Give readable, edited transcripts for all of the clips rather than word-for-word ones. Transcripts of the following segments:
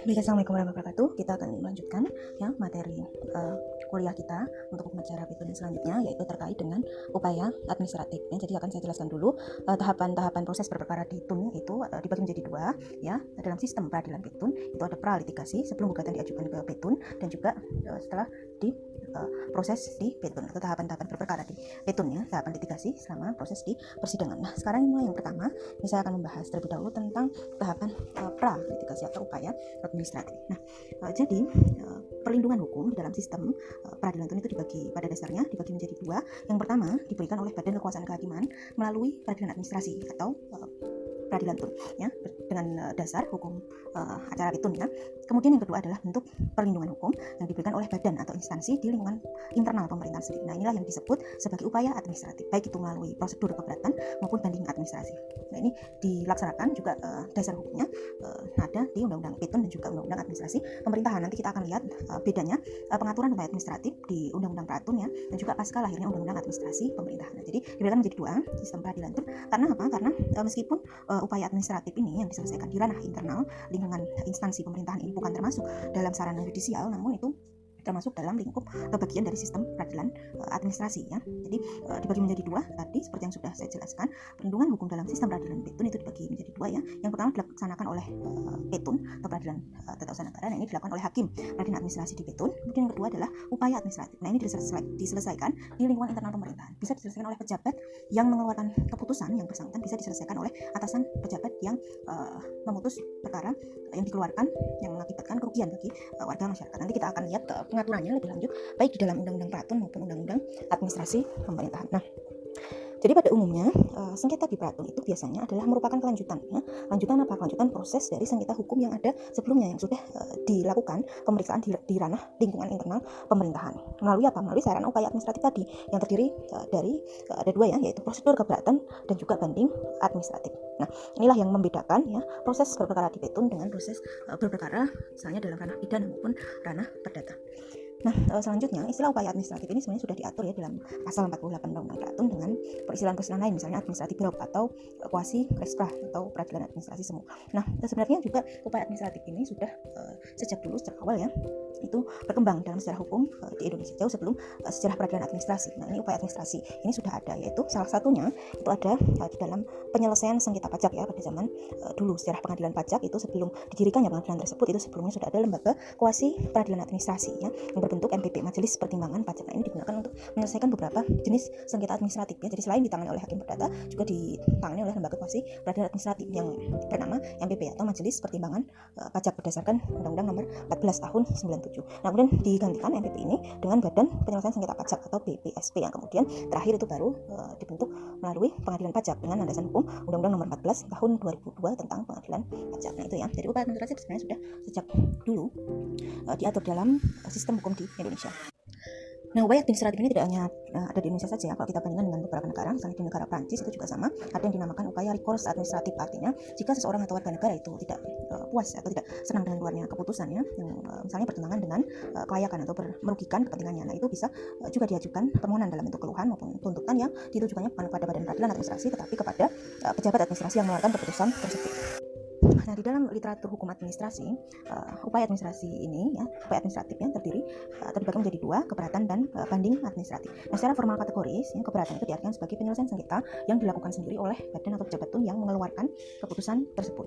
Baik, assalamualaikum warahmatullahi wabarakatuh. Kita akan melanjutkan ya materi kuliah kita untuk hukum acara Pitun selanjutnya, yaitu terkait dengan upaya administratif. Ya, jadi akan saya jelaskan dulu tahapan-tahapan proses berperkara di PITUN itu dibagi menjadi dua. Ya, dalam sistem peradilan Pitun itu ada pralitigasi sebelum gugatan diajukan ke Pitun dan juga setelah di proses di Pitun atau tahapan-tahapan berperkara di Pitun ya, tahapan litigasi selama proses di persidangan. Nah, sekarang yang pertama, ini saya akan membahas terlebih dahulu tentang tahapan pralitigasi atau upaya administratif. Nah, jadi perlindungan hukum di dalam sistem peradilan itu dibagi pada dasarnya dibagi menjadi dua. Yang pertama diberikan oleh Badan Kekuasaan Kehakiman melalui peradilan administrasi atau peradilan tun ya, dengan dasar hukum acara Pitun ya. Kemudian yang kedua adalah bentuk perlindungan hukum yang diberikan oleh badan atau instansi di lingkungan internal pemerintahan sendiri. Nah, inilah yang disebut sebagai upaya administratif, baik itu melalui prosedur keberatan maupun banding administrasi. Nah, ini dilaksanakan juga dasar hukumnya ada di Undang-Undang Pitun dan juga Undang-Undang Administrasi Pemerintahan. Nanti kita akan lihat bedanya pengaturan upaya administratif di Undang-Undang Pratun ya, dan juga pasca lahirnya Undang-Undang Administrasi Pemerintahan. Nah, jadi diberikan menjadi dua sistem peradilan tun. Karena apa? Karena meskipun upaya administratif ini yang diselesaikan di ranah internal lingkungan instansi pemerintahan ini bukan termasuk dalam sarana yudisial, namun itu termasuk dalam lingkup atau bagian dari sistem peradilan administrasi ya. Jadi dibagi menjadi dua tadi seperti yang sudah saya jelaskan. Perlindungan hukum dalam sistem peradilan Pitun itu dibagi menjadi dua ya. Yang pertama dilaksanakan oleh Pitun atau peradilan tata usaha negara. Nah, ini dilakukan oleh hakim peradilan administrasi di Pitun. Kemudian yang kedua adalah upaya administratif. Nah, ini diselesaikan di lingkungan internal pemerintahan. Bisa diselesaikan oleh pejabat yang mengeluarkan keputusan yang bersangkutan, bisa diselesaikan oleh atasan pejabat yang memutus perkara yang dikeluarkan yang mengakibatkan kerugian bagi warga masyarakat. Nanti kita akan lihat pengaturannya lebih lanjut baik di dalam Undang-Undang Pratun maupun Undang-Undang Administrasi Pemerintahan. Nah, jadi pada umumnya sengketa di Pratun itu biasanya adalah merupakan kelanjutan ya. Lanjutan apa? Kelanjutan proses dari sengketa hukum yang ada sebelumnya yang sudah dilakukan pemeriksaan di ranah lingkungan internal pemerintahan. Melalui apa? Melalui sarana upaya administratif tadi yang terdiri dari ada dua ya, yaitu prosedur keberatan dan juga banding administratif. Nah, inilah yang membedakan ya proses berperkara di Pitun dengan proses berperkara misalnya dalam ranah pidana maupun ranah perdata. Nah, selanjutnya istilah upaya administratif ini sebenarnya sudah diatur ya dalam pasal 48 Undang-Undang Pratun dengan peristilaan-peristilaan lain, misalnya administratif birok atau kuasi resprah atau peradilan administrasi semu. Nah, sebenarnya juga upaya administratif ini sudah sejak awal ya itu berkembang dalam sejarah hukum di Indonesia jauh sebelum sejarah peradilan administrasi. Nah, ini upaya administrasi ini sudah ada, yaitu salah satunya itu ada di dalam penyelesaian sengketa pajak ya pada zaman dulu. Sejarah pengadilan pajak itu sebelum didirikannya pengadilan tersebut itu sebelumnya sudah ada lembaga kuasi peradilan administrasi ya yang bentuk MPP, Majelis Pertimbangan Pajak. Nah, ini digunakan untuk menyelesaikan beberapa jenis sengketa administratif ya. Jadi selain ditangani oleh hakim perdata, juga ditangani oleh lembaga kuasi peradilan administratif yang bernama MPP atau Majelis Pertimbangan Pajak berdasarkan Undang-Undang Nomor 14 Tahun 97. Nah, kemudian digantikan MPP ini dengan Badan Penyelesaian Sengketa Pajak atau BPSP yang kemudian terakhir itu baru dibentuk melalui Pengadilan Pajak dengan landasan hukum Undang-Undang Nomor 14 Tahun 2002 tentang Pengadilan Pajak. Nah, itu ya. Jadi upaya administratif sebenarnya sudah sejak dulu diatur dalam sistem hukum di Indonesia. Nah, upaya administratif ini tidak hanya ada di Indonesia saja. Kalau kita bandingkan dengan beberapa negara, misalnya di negara Prancis itu juga sama, ada yang dinamakan upaya recourse administratif. Artinya, jika seseorang atau warga negara itu tidak puas atau tidak senang dengan keluarnya keputusannya yang misalnya bertentangan dengan kelayakan atau merugikan kepentingannya, nah itu bisa juga diajukan permohonan dalam bentuk keluhan maupun tuntutan yang ditujukannya bukan kepada badan peradilan administrasi tetapi kepada pejabat administrasi yang mengeluarkan keputusan tersebut. Nah, di dalam literatur hukum administrasi, upaya administrasi ini ya, upaya administratif yang terdiri terbagi menjadi dua, keberatan dan banding administratif. Nah, secara formal kategoris, ya, keberatan itu diartikan sebagai penyelesaian sengketa yang dilakukan sendiri oleh badan atau pejabat tun yang mengeluarkan keputusan tersebut.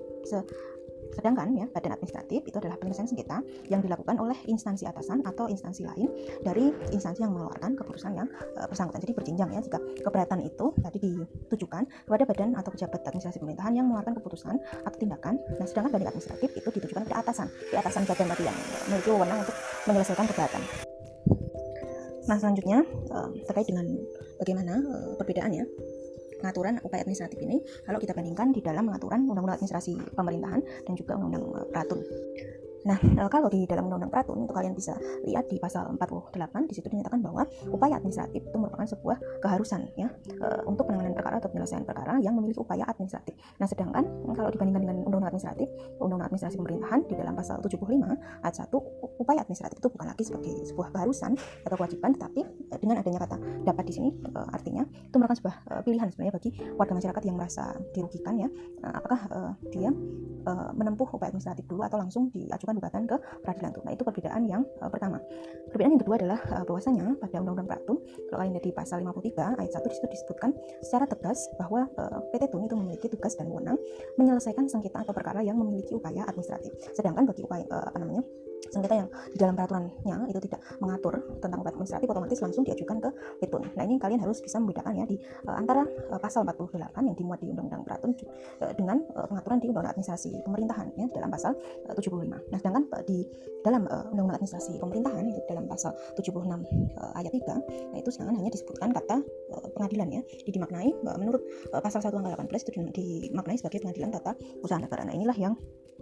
Sedangkan ya, badan administratif itu adalah penyelesaian sengketa yang dilakukan oleh instansi atasan atau instansi lain dari instansi yang mengeluarkan keputusan yang bersangkutan. Jadi berjenjang ya, jika keberatan itu tadi ditujukan kepada badan atau pejabat administrasi pemerintahan yang mengeluarkan keputusan atau tindakan. Nah, sedangkan banding administratif itu ditujukan pada atasan, di atasan badan tadi yang memiliki wewenang untuk menyelesaikan keberatan. Nah, selanjutnya terkait dengan bagaimana perbedaannya pengaturan upaya administratif ini kalau kita bandingkan di dalam pengaturan Undang-Undang Administrasi Pemerintahan dan juga Undang-Undang Pratun. Nah, kalau di dalam Undang-Undang Pratun itu kalian bisa lihat di pasal 48 di situ dinyatakan bahwa upaya administratif itu merupakan sebuah keharusan ya untuk penanganan perkara atau penyelesaian perkara yang memiliki upaya administratif. Nah, sedangkan kalau dibandingkan dengan Undang-Undang Administrasi Pemerintahan di dalam pasal 75 ayat 1, upaya administratif itu bukan lagi sebagai sebuah keharusan atau kewajiban, tetapi dengan adanya kata dapat di sini artinya itu merupakan sebuah pilihan sebenarnya bagi warga masyarakat yang merasa dirugikan ya, apakah dia menempuh upaya administratif dulu atau langsung diajukan mengajukan gugatan ke peradilan tun. Nah, itu perbedaan yang pertama. Perbedaan yang kedua adalah bahwasanya pada Undang-Undang Pratun, kalau kalian lihat di pasal 53 ayat 1 disitu disebutkan secara tegas bahwa PT Tun itu memiliki tugas dan wewenang menyelesaikan sengketa atau perkara yang memiliki upaya administratif. Sedangkan bagi upaya sengketa yang di dalam peraturannya itu tidak mengatur tentang upaya administratif, otomatis langsung diajukan ke Petun. Nah, ini kalian harus bisa membedakan ya di antara pasal 48 yang dimuat di Undang-Undang Pratun dengan pengaturan di Undang-Undang Administrasi Pemerintahan ya dalam pasal 75. Nah, sedangkan di dalam Undang-Undang Administrasi Pemerintahan itu dalam pasal 76 ayat 3, nah itu sedangkan hanya disebutkan kata pengadilan ya, dimaknai menurut pasal 1 angka 18 itu dimaknai sebagai pengadilan tata usaha negara. Nah, inilah yang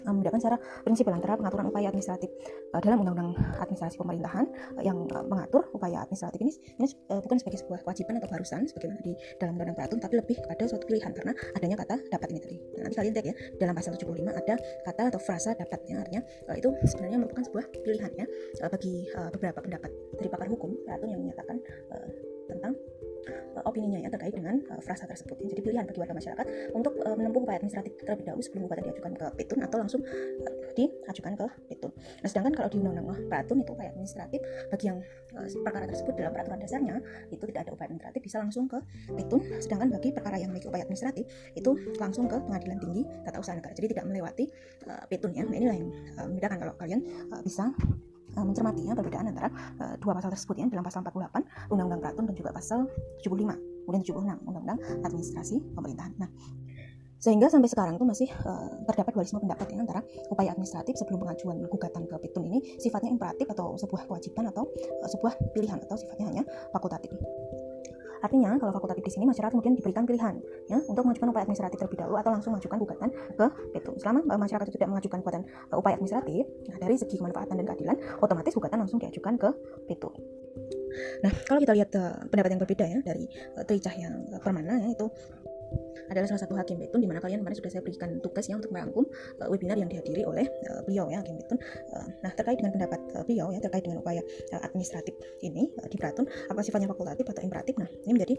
membedakan secara prinsipil antara pengaturan upaya administratif dalam Undang-Undang Administrasi Pemerintahan yang mengatur upaya administratif ini bukan sebagai sebuah kewajiban atau keharusan sebagaimana di dalam Undang-Undang Pratun, tapi lebih kepada suatu pilihan karena adanya kata dapat ini tadi. Nah, nanti kalian lihat ya, dalam pasal 75 ada kata atau frasa dapatnya, artinya itu sebenarnya merupakan sebuah pilihan ya bagi beberapa pendapat dari pakar hukum Pratun yang menyatakan tentang opininya ya terkait dengan frasa tersebut. Jadi pilihan bagi warga masyarakat untuk menempuh upaya administratif terlebih dahulu sebelum gugatan diajukan ke Petun atau langsung diajukan ke Petun. Nah, sedangkan kalau di Undang-Undang Pratun itu upaya administratif bagi yang perkara tersebut dalam peraturan dasarnya itu tidak ada upaya administratif bisa langsung ke Petun, sedangkan bagi perkara yang memiliki upaya administratif itu langsung ke Pengadilan Tinggi Tata Usaha Negara. Jadi tidak melewati Petun ya. Nah, inilah yang membedakan kalau kalian bisa mencermati ya perbedaan antara dua pasal tersebut ya dalam pasal 48 Undang-Undang Pratun dan juga pasal 75 kemudian 76 Undang-Undang Administrasi Pemerintahan. Nah, sehingga sampai sekarang tuh masih terdapat dualisme pendapat ya antara upaya administratif sebelum pengajuan gugatan ke Petun ini sifatnya imperatif atau sebuah kewajiban atau sebuah pilihan atau sifatnya hanya fakultatif. Artinya kalau fakultatif di sini masyarakat kemudian diberikan pilihan ya untuk mengajukan upaya administratif terlebih dahulu atau langsung mengajukan gugatan ke Petun. Selama masyarakat itu tidak mengajukan gugatan upaya administratif, nah dari segi kemanfaatan dan keadilan, otomatis gugatan langsung diajukan ke Petun. Nah, kalau kita lihat pendapat yang berbeda ya dari Tri Cahya Permana ya, itu adalah salah satu hakim Petun, di mana kalian kemarin sudah saya berikan tugasnya untuk merangkum webinar yang dihadiri oleh beliau ya, hakim Petun. Nah, terkait dengan pendapat beliau ya terkait dengan upaya administratif ini di Pratun, apa sifatnya fakultatif atau imperatif? Nah, ini menjadi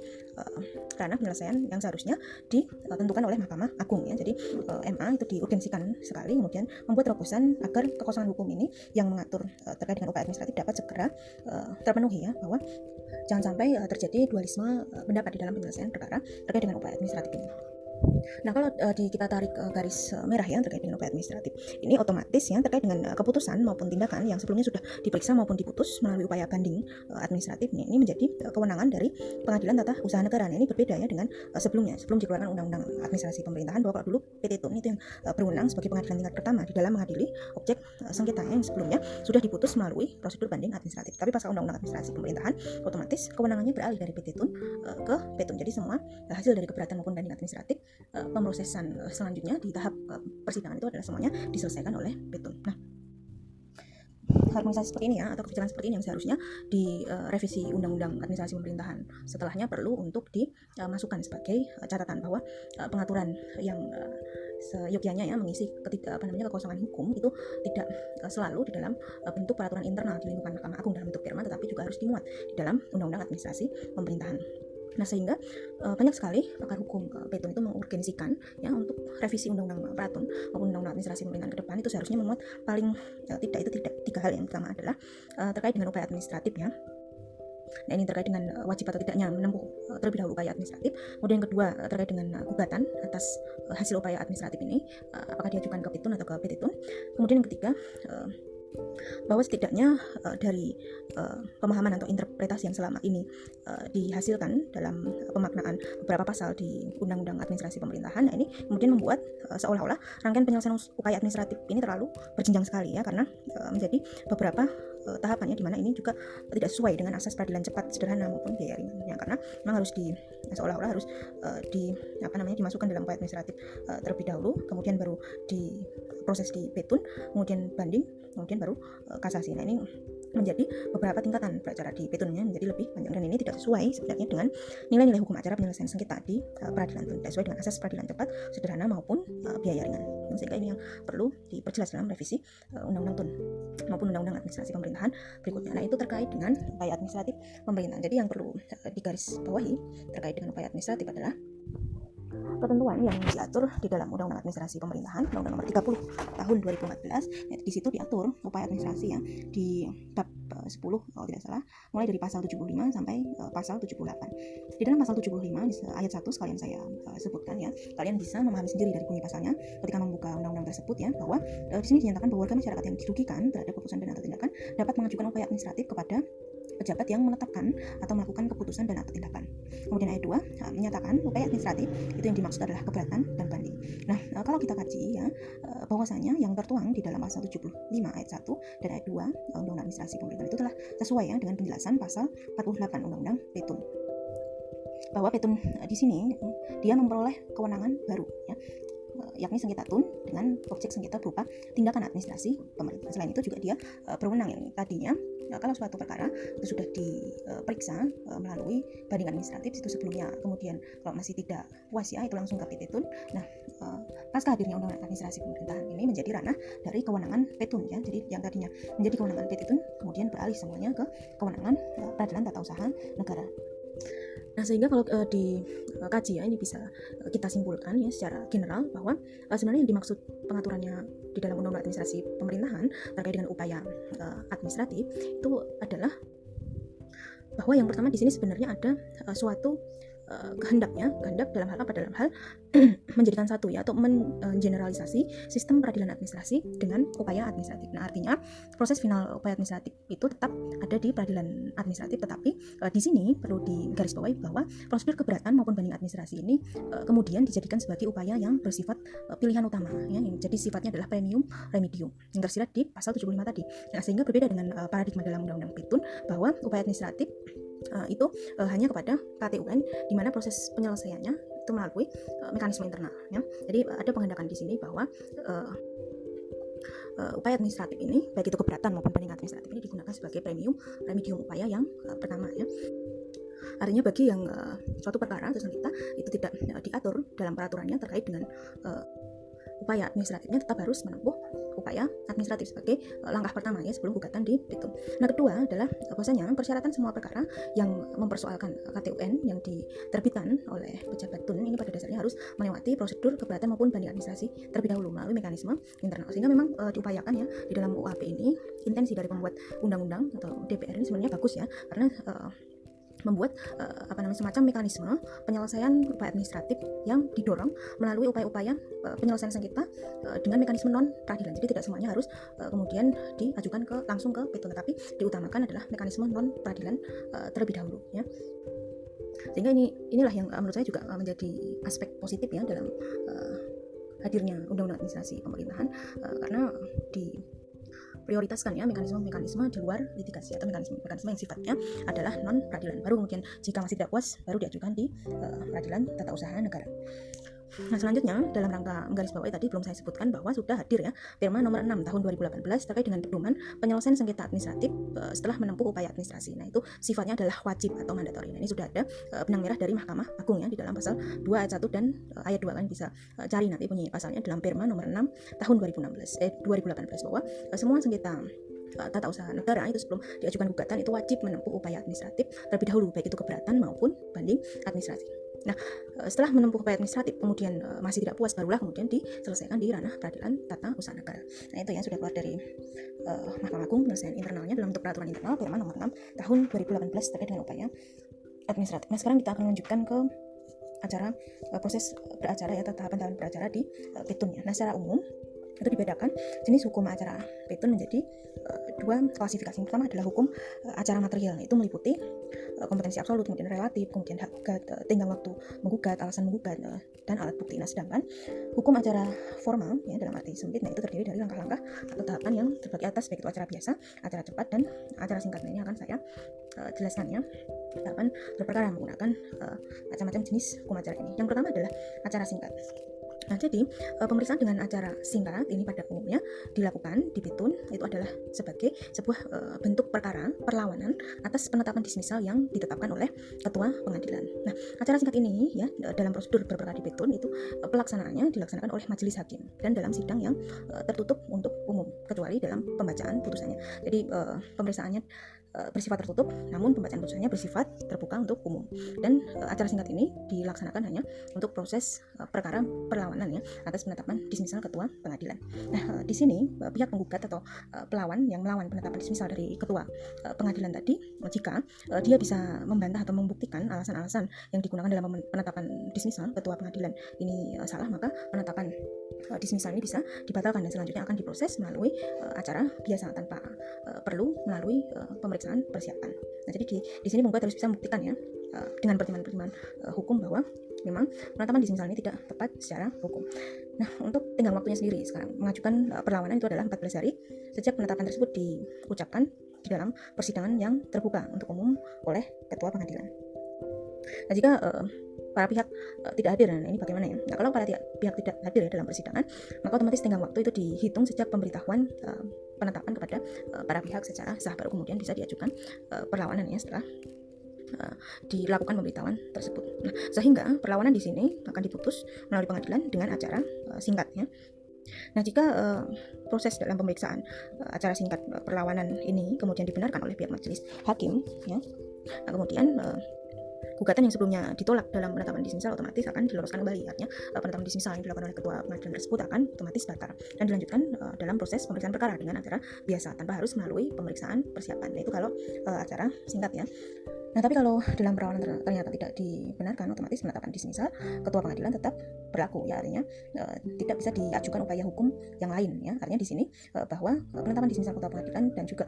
ranah penyelesaian yang seharusnya ditentukan oleh Mahkamah Agung ya. Jadi MA itu diurgensikan sekali kemudian membuat terobosan agar kekosongan hukum ini yang mengatur terkait dengan upaya administratif dapat segera terpenuhi ya, bahwa jangan sampai terjadi dualisme pendapat di dalam penyelesaian perkara terkait dengan upaya administratif ini. Nah, kalau kita tarik garis merah ya terkait dengan upaya administratif ini, otomatis ya terkait dengan keputusan maupun tindakan yang sebelumnya sudah diperiksa maupun diputus melalui upaya banding administratif ini menjadi kewenangan dari Pengadilan Tata Usaha Negara. Nah, ini berbeda ya dengan sebelum dikeluarkan Undang-Undang Administrasi Pemerintahan, bahwa kalau dulu PT Tun itu yang berwenang sebagai pengadilan tingkat pertama di dalam mengadili objek sengketa yang sebelumnya sudah diputus melalui prosedur banding administratif. Tapi pasal Undang-Undang Administrasi Pemerintahan, otomatis kewenangannya beralih dari PT Tun ke Petun. Jadi semua hasil dari keberatan maupun banding administratif, pemrosesan selanjutnya di tahap persidangan itu adalah semuanya diselesaikan oleh Petun. Nah, harmonisasi seperti ini ya, atau kebijakan seperti ini yang seharusnya direvisi Undang-Undang Administrasi Pemerintahan setelahnya perlu untuk dimasukkan sebagai catatan bahwa pengaturan yang seyogyanya ya mengisi kekosongan hukum itu tidak selalu di dalam bentuk peraturan internal di lingkungan Mahkamah Agung dalam bentuk firman, tetapi juga harus dimuat di dalam Undang-Undang Administrasi Pemerintahan. Nah, sehingga banyak sekali pakar hukum Petun itu mengurgensikan ya untuk revisi Undang-Undang Pratun maupun Undang-Undang Administrasi Pemerintahan ke depan itu seharusnya memuat paling tidak tiga hal. Yang pertama adalah terkait dengan upaya administratif ya. Nah, ini terkait dengan wajib atau tidaknya menempuh terlebih dahulu upaya administratif. Kemudian yang kedua terkait dengan gugatan atas hasil upaya administratif ini, apakah diajukan ke Petun atau ke PT Tun. Kemudian yang ketiga, bahwa setidaknya dari pemahaman atau interpretasi yang selama ini dihasilkan dalam pemaknaan beberapa pasal di Undang-Undang Administrasi Pemerintahan, nah ini kemudian membuat seolah-olah rangkaian penyelesaian upaya administratif ini terlalu berjenjang sekali ya, karena menjadi beberapa tahapannya di mana ini juga tidak sesuai dengan asas peradilan cepat, sederhana maupun biaya ringan ya, karena memang harus seolah-olah harus dimasukkan dalam upaya administratif terlebih dahulu, kemudian baru diproses di Petun, kemudian banding, kemudian baru kasasi. Nah, ini menjadi beberapa tingkatan beracara di Petunnya menjadi lebih banyak, dan ini tidak sesuai sebenarnya dengan nilai-nilai hukum acara penyelesaian sengketa di peradilan tun, tidak sesuai dengan asas peradilan cepat, sederhana maupun biaya ringan. Sehingga ini yang perlu diperjelas dalam revisi Undang-Undang Tun maupun Undang-Undang Administrasi Pemerintahan berikutnya. Nah, itu terkait dengan upaya administratif pemerintahan. Jadi yang perlu digarisbawahi terkait dengan upaya administratif adalah ketentuan yang diatur di dalam Undang-Undang Administrasi Pemerintahan, Undang-Undang Nomor 30 Tahun 2014. Di situ diatur upaya administrasi ya di bab 10 kalau tidak salah, mulai dari pasal 75 sampai pasal 78. Di dalam pasal 75 di ayat 1 sekalian saya sebutkan ya. Kalian bisa memahami sendiri dari bunyi pasalnya ketika membuka undang-undang tersebut ya, bahwa di sini dinyatakan bahwa warga masyarakat yang dirugikan terhadap keputusan dan atau tindakan dapat mengajukan upaya administratif kepada pejabat yang menetapkan atau melakukan keputusan dan atau tindakan. Kemudian ayat 2 menyatakan upaya administratif itu yang dimaksud adalah keberatan dan banding. Nah, kalau kita kaji ya, bahwasanya yang tertuang di dalam pasal 75 ayat 1 dan ayat 2 Undang-Undang Administrasi Pemerintahan itu telah sesuai ya dengan penjelasan pasal 48 Undang-Undang Petun. Bahwa petun di sini dia memperoleh kewenangan baru ya, yakni sengketa tun dengan objek sengketa berupa tindakan administrasi pemerintah. Selain itu juga dia berwenang yang tadinya kalau suatu perkara itu sudah diperiksa melalui banding administratif itu sebelumnya, kemudian kalau masih tidak puas ya itu langsung ke petun. Nah, pasca hadirnya Undang-Undang Administrasi Pemerintahan ini menjadi ranah dari kewenangan petun ya. Jadi yang tadinya menjadi kewenangan petun kemudian beralih semuanya ke kewenangan peradilan tata usaha negara. Nah, sehingga kalau dikaji ya, ini bisa kita simpulkan ya secara general bahwa sebenarnya yang dimaksud pengaturannya di dalam Undang-Undang Administrasi Pemerintahan terkait dengan upaya administratif itu adalah bahwa yang pertama di sini sebenarnya ada suatu kehendak dalam hal apa, dalam hal menjadikan satu ya, atau mengeneralisasi sistem peradilan administrasi dengan upaya administratif. Nah, artinya proses final upaya administratif itu tetap ada di peradilan administratif, tetapi di sini perlu digarisbawahi bahwa prosedur keberatan maupun banding administrasi ini kemudian dijadikan sebagai upaya yang bersifat pilihan utama ya, yang jadi sifatnya adalah premium remedium yang tersirat di pasal 75 tadi. Nah, sehingga berbeda dengan paradigma dalam Undang-Undang Petun bahwa upaya administratif itu hanya kepada KTUN, di mana proses penyelesaiannya itu melalui mekanisme internal ya. Jadi ada penghendakan di sini bahwa upaya administratif ini, baik itu keberatan maupun banding administratif ini digunakan sebagai premium remedium upaya yang pertama ya. Artinya bagi yang suatu perkara atau sengketa itu tidak diatur dalam peraturannya terkait dengan upaya administratifnya, tetap harus menempuh upaya administratif sebagai langkah pertama ya sebelum gugatan di petun. Nah, kedua adalah bahwasanya persyaratan semua perkara yang mempersoalkan KTUN yang diterbitkan oleh pejabat tun ini pada dasarnya harus melewati prosedur keberatan maupun banding administrasi terlebih dahulu melalui mekanisme internal. Sehingga memang diupayakan ya di dalam UAP ini, intensi dari pembuat undang-undang atau DPR ini sebenarnya bagus ya, karena membuat semacam mekanisme penyelesaian upaya administratif yang didorong melalui upaya-upaya penyelesaian sengketa dengan mekanisme non peradilan. Jadi tidak semuanya harus kemudian diajukan langsung ke petun, tetapi diutamakan adalah mekanisme non peradilan terlebih dahulu ya. Sehingga inilah yang menurut saya juga menjadi aspek positif ya dalam hadirnya Undang-Undang Administrasi Pemerintahan, karena prioritaskan ya mekanisme-mekanisme di luar litigasi atau mekanisme yang sifatnya adalah non peradilan. Baru kemudian jika masih tidak puas baru diajukan di peradilan tata usaha negara. Nah, selanjutnya dalam rangka menggarisbawahi tadi belum saya sebutkan bahwa sudah hadir ya Perma nomor 6 tahun 2018 terkait dengan pedoman penyelesaian sengketa administratif setelah menempuh upaya administrasi. Nah, itu sifatnya adalah wajib atau mandatori. Nah, ini sudah ada benang merah dari Mahkamah Agung ya di dalam pasal 2 ayat 1 dan ayat 2, kan bisa cari nanti bunyi pasalnya dalam Perma nomor 6 tahun 2018 bahwa semua sengketa tata usaha negara itu sebelum diajukan gugatan itu wajib menempuh upaya administratif terlebih dahulu, baik itu keberatan maupun banding administrasi. Nah, setelah menempuh upaya administratif kemudian masih tidak puas, barulah kemudian diselesaikan di ranah peradilan tata usaha negara. Nah, itu ya sudah keluar dari Mahkamah Agung penyelesaian internalnya dalam bentuk peraturan internal Perma nomor 6 tahun 2018 terkait dengan upaya administratif. Nah, sekarang kita akan lanjutkan ke acara proses beracara ya, tahapan beracara di petun ya. Nah, secara umum itu dibedakan jenis hukum acara petun menjadi dua klasifikasi. Yang pertama adalah hukum acara material, itu meliputi kompetensi absolut, kemudian relatif, kemudian hak gugat, tenggang waktu menggugat, alasan menggugat, dan alat bukti. Nah, sedangkan hukum acara formal ya dalam arti sempit, nah itu terdiri dari langkah-langkah atau tahapan yang terbagi atas, baik itu acara biasa, acara cepat, dan acara singkat. Nah, ini akan saya jelaskan ya tahapan berperkara menggunakan macam-macam jenis hukum acara ini. Yang pertama adalah acara singkat. Nah, jadi pemeriksaan dengan acara singkat ini pada umumnya dilakukan di petun itu adalah sebagai sebuah bentuk perkara perlawanan atas penetapan dismisal yang ditetapkan oleh ketua pengadilan. Nah, acara singkat ini ya dalam prosedur berperkara di petun itu pelaksanaannya dilaksanakan oleh majelis hakim dan dalam sidang yang tertutup untuk umum kecuali dalam pembacaan putusannya. Jadi pemeriksaannya bersifat tertutup, namun pembacaan putusannya bersifat terbuka untuk umum. Dan acara singkat ini dilaksanakan hanya untuk proses perkara perlawanan ya atas penetapan dismisal ketua pengadilan. Nah, di sini pihak penggugat atau pelawan yang melawan penetapan dismisal dari ketua pengadilan tadi, jika dia bisa membantah atau membuktikan alasan-alasan yang digunakan dalam penetapan dismisal ketua pengadilan ini salah, maka penetapan dismisal ini bisa dibatalkan dan selanjutnya akan diproses melalui acara biasa tanpa perlu melalui pemeriksaan persiapan. Nah, jadi di sini penggugat harus bisa membuktikan ya dengan pertimbangan-pertimbangan hukum bahwa memang penetapan dismisal ini tidak tepat secara hukum. Nah, untuk tenggang waktunya sendiri sekarang mengajukan perlawanan itu adalah 14 hari sejak penetapan tersebut diucapkan di dalam persidangan yang terbuka untuk umum oleh ketua pengadilan. Nah, jika para pihak tidak hadir, nah ini bagaimana ya? Nah, kalau para pihak tidak hadir ya dalam persidangan, maka otomatis tenggang waktu itu dihitung sejak pemberitahuan penetapan kepada para pihak secara sah, baru kemudian bisa diajukan perlawanan ya setelah dilakukan pemberitahuan tersebut. Nah, sehingga perlawanan di sini akan diputus melalui pengadilan dengan acara singkatnya. Nah, jika proses dalam pemeriksaan acara singkat perlawanan ini kemudian dibenarkan oleh pihak majelis hakim ya, nah, kemudian gugatan yang sebelumnya ditolak dalam penetapan dismisal otomatis akan diloloskan kembali. Artinya penetapan dismisal yang dilakukan oleh ketua pengadilan tersebut akan otomatis batal dan dilanjutkan dalam proses pemeriksaan perkara dengan acara biasa tanpa harus melalui pemeriksaan persiapan. Nah, itu kalau acara singkat ya. Nah, tapi kalau dalam perlawanan ternyata tidak dibenarkan, otomatis penetapan dismisal ketua pengadilan tetap berlaku ya, artinya tidak bisa diajukan upaya hukum yang lain ya. Artinya di sini bahwa penetapan dismisal ketua pengadilan dan juga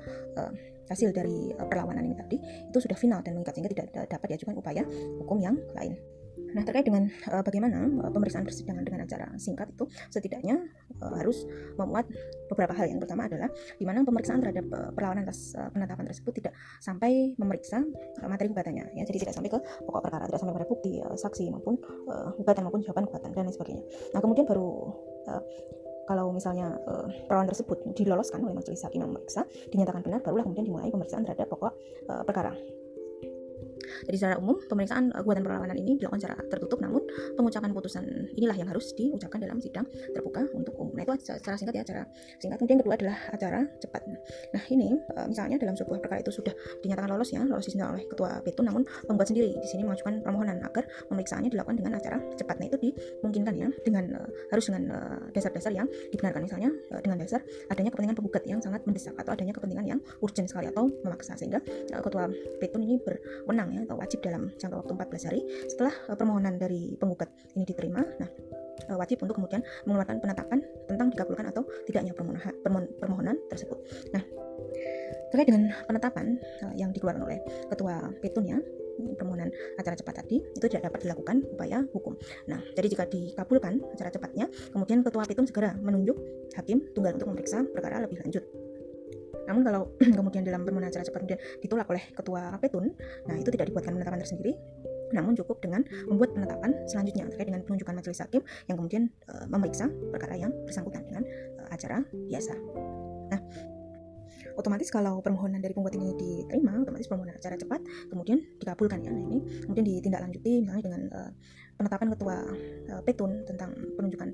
hasil dari perlawanan ini tadi itu sudah final dan mengikat sehingga tidak dapat diajukan upaya hukum yang lain. Nah, terkait dengan bagaimana pemeriksaan persidangan dengan acara singkat itu setidaknya harus memuat beberapa hal. Yang pertama adalah di mana pemeriksaan terhadap perlawanan atas penetapan tersebut tidak sampai memeriksa materi gugatannya ya, jadi tidak sampai ke pokok perkara, tidak sampai pada bukti, saksi maupun gugatan maupun jawaban gugatan dan lain sebagainya. Nah, kemudian baru kalau misalnya perlawanan tersebut diloloskan oleh majelis hakim yang memeriksa, dinyatakan benar, barulah kemudian dimulai pemeriksaan terhadap pokok perkara. Jadi secara umum pemeriksaan gugatan perlawanan ini dilakukan secara tertutup, namun pengucapan putusan inilah yang harus diucapkan dalam sidang terbuka untuk umum. Nah, itu secara singkat ya, acara singkat. Kemudian kedua adalah acara cepat. Nah, ini misalnya dalam sebuah perkara itu sudah dinyatakan lolos dismisal oleh ketua petun, namun penggugat sendiri di sini mengajukan permohonan agar pemeriksaannya dilakukan dengan acara cepat. Nah, itu dimungkinkan ya dengan harus dengan dasar-dasar yang dibenarkan, misalnya dengan dasar adanya kepentingan penggugat yang sangat mendesak atau adanya kepentingan yang urgent sekali atau memaksa, sehingga ketua petun ini berwenang ya atau wajib dalam jangka waktu 14 hari setelah permohonan dari penggugat ini diterima, nah wajib untuk kemudian mengeluarkan penetapan tentang dikabulkan atau tidaknya permohonan tersebut. Nah, terkait dengan penetapan yang dikeluarkan oleh ketua petun ya, permohonan acara cepat tadi itu tidak dapat dilakukan upaya hukum. Nah, jadi jika dikabulkan acara cepatnya, kemudian ketua petun segera menunjuk hakim tunggal untuk memeriksa perkara lebih lanjut. Namun kalau kemudian dalam permohonan acara cepat kemudian ditolak oleh ketua petun, nah itu tidak dibuatkan penetapan tersendiri, namun cukup dengan membuat penetapan selanjutnya terkait dengan penunjukan majelis hakim yang kemudian memeriksa perkara yang bersangkutan dengan acara biasa. Nah, otomatis kalau permohonan dari penggugat ini diterima, otomatis permohonan acara cepat kemudian dikabulkan ya. Nah, ini kemudian ditindaklanjuti misalnya dengan penetapan ketua petun tentang penunjukan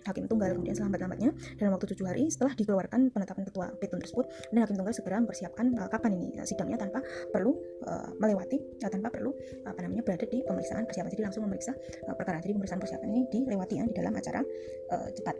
hakim tunggal, kemudian selambat-lambatnya dalam waktu 7 hari setelah dikeluarkan penetapan ketua petun tersebut, dan hakim tunggal segera mempersiapkan kapan ini sidangnya tanpa perlu tanpa perlu berada di pemeriksaan persiapan, jadi langsung memeriksa perkara. Jadi pemeriksaan persiapan ini dilewati ya di dalam acara cepat.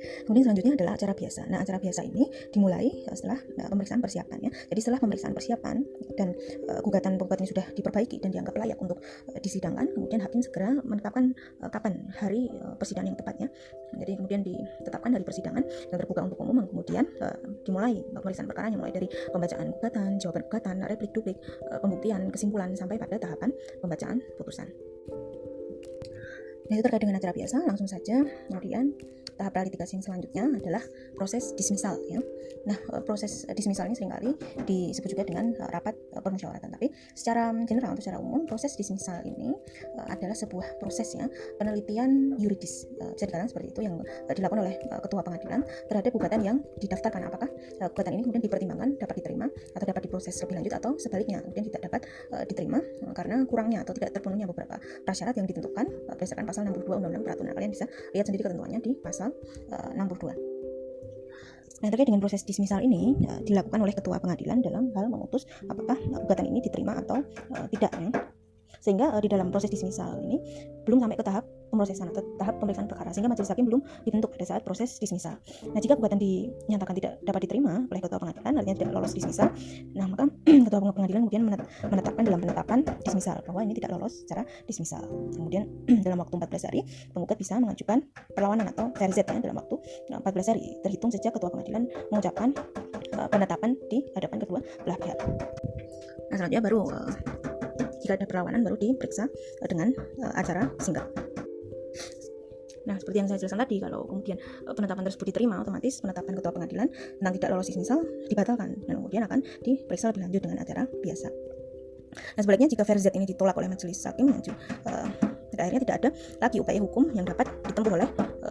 Kemudian selanjutnya adalah acara biasa. Nah, acara biasa ini dimulai setelah pemeriksaan persiapan ya. Jadi setelah pemeriksaan persiapan dan gugatan penggugat ini sudah diperbaiki dan dianggap layak untuk disidangkan, kemudian hakim segera menetapkan kapan hari persidangan yang tepatnya. Jadi kemudian ditetapkan hari persidangan yang terbuka untuk umum, kemudian dimulai pemeriksaan perkaranya mulai dari pembacaan gugatan, jawaban gugatan, replik duplik, pembuktian, kesimpulan sampai pada tahapan pembacaan putusan. Nah, itu terkait dengan acara biasa. Langsung saja kemudian tahap litigasi yang selanjutnya adalah proses dismisal ya. Nah, proses dismisal ini seringkali disebut juga dengan rapat permusyawaratan. Tapi secara general atau secara umum, proses dismisal ini adalah sebuah proses ya penelitian yuridis, bisa dikatakan seperti itu, yang dilakukan oleh ketua pengadilan terhadap gugatan yang didaftarkan. Apakah gugatan ini kemudian dipertimbangkan dapat diterima atau dapat diproses lebih lanjut, atau sebaliknya kemudian tidak dapat diterima karena kurangnya atau tidak terpenuhnya beberapa prasyarat yang ditentukan berdasarkan pasal 62 Undang-Undang Peraturan. Kalian bisa lihat sendiri ketentuannya di pasal 62. Nah, terkait dengan proses dismisal ini dilakukan oleh ketua pengadilan dalam hal memutus apakah gugatan ini diterima atau tidak ya. Sehingga di dalam proses dismisal ini belum sampai ke tahap pemrosesan atau tahap pemeriksaan perkara, sehingga majelis hakim belum dibentuk pada saat proses dismisal. Nah, jika gugatan dinyatakan tidak dapat diterima oleh ketua pengadilan, artinya tidak lolos dismisal, nah maka ketua pengadilan kemudian menetapkan dalam penetapan dismisal bahwa ini tidak lolos secara dismisal. Kemudian dalam waktu 14 hari penggugat bisa mengajukan perlawanan atau VRZ ya, dalam waktu 14 hari terhitung sejak ketua pengadilan mengucapkan penetapan di hadapan kedua belah pihak. Nah, selanjutnya baru jika ada perlawanan baru diperiksa dengan acara singkat. Nah, seperti yang saya jelaskan tadi, kalau kemudian penetapan tersebut diterima, otomatis penetapan ketua pengadilan tentang tidak lolos dismisal dibatalkan dan kemudian akan diperiksa lebih lanjut dengan acara biasa. Nah, sebaliknya jika VRZ ini ditolak oleh majelis hakim, pada akhirnya tidak ada lagi upaya hukum yang dapat ditempuh oleh